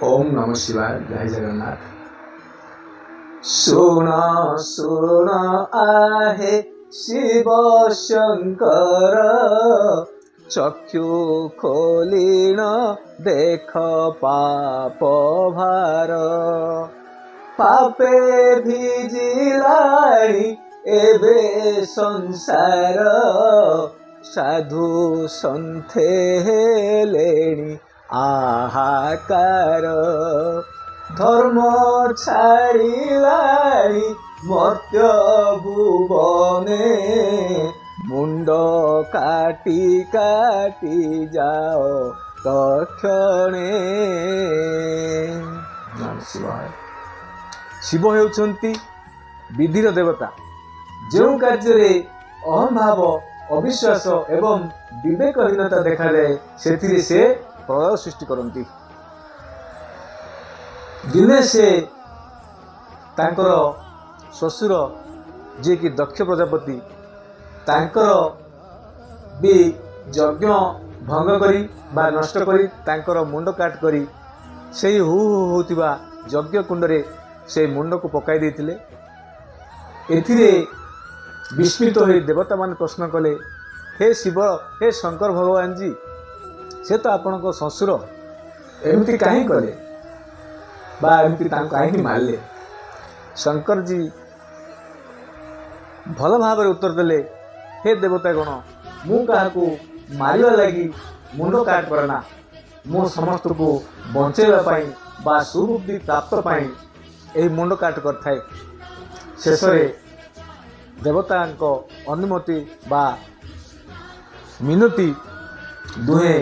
ओम नमः शिवाय। जय जगन्नाथ। सुन सुन आहे शिव शंकर, चक्षु खोलिन देख पाप भार। पापे भिजिलाणी एबे संसार, साधु सन्थे हेलेणी आहाकार। धर्म छाड़िलाणी मर्त्य भुवने, मुंड काटी काटी जाओ तक्षणे। शिव हेउछन्ति विधिर देवता। जो कार्य अहम भाव अविश्वास एवं विवेकहीनता देखा जाए से प्रलय सृष्टि करती। दिने से तांकर ससुर जे कि दक्ष प्रजापति तांकर भी यज्ञ भंग करी बा नष्ट करी तांकर मुंड काट करी से हु होतिबा यज्ञ कुंड रे से मुंड को पकाई देथिले। एथिरे विस्मित हो देवता मान प्रश्न कले, हे शिव, हे शंकर भगवान जी, से तो आपण को ससुर एमती कहीं कले बा एमती कहीं मारले। शंकर जी भल भाव उत्तर देले, हे देवता गण, मु क्या मारिबा लगी मुंड काट करना, मु समस्त को बंचेबा बा सुबुद्धि प्राप्त पाई एही मुंड काट कर थाए। शेष देवता अनुमति बा मिनती दुहे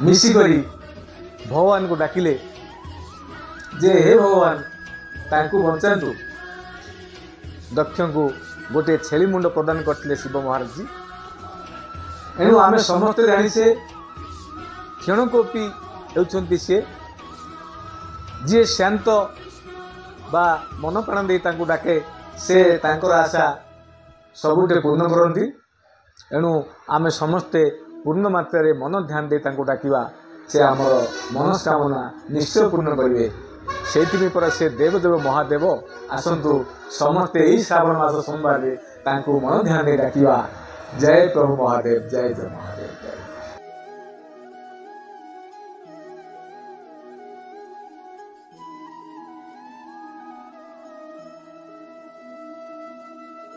मिसिकरी भगवान को डाकिले जे हे भगवान तांकु बंचातु। दक्ष को गोटे छेली मुंड प्रदान करते शिव महाराज जी। एणु आमे समस्ते जानिसे क्षणकोपी हेउछन्ति से जी शांत बा मन प्राण दे तांकु डाके से तांकर आशा सबुटे पूर्ण करती। एणु आमे समस्ते पूर्ण मात्रा रे मन ध्यान दे तांकु डाकिबा, से आमर मनस्कामना निश्चय पूर्ण करिवे। सेति पर से देवदेव महादेव आसंतु समस्ते यही श्रावण मास सोमवार तांकु मन ध्यान दे डाकिबा। जय प्रभु महादेव, जय जय महादेव।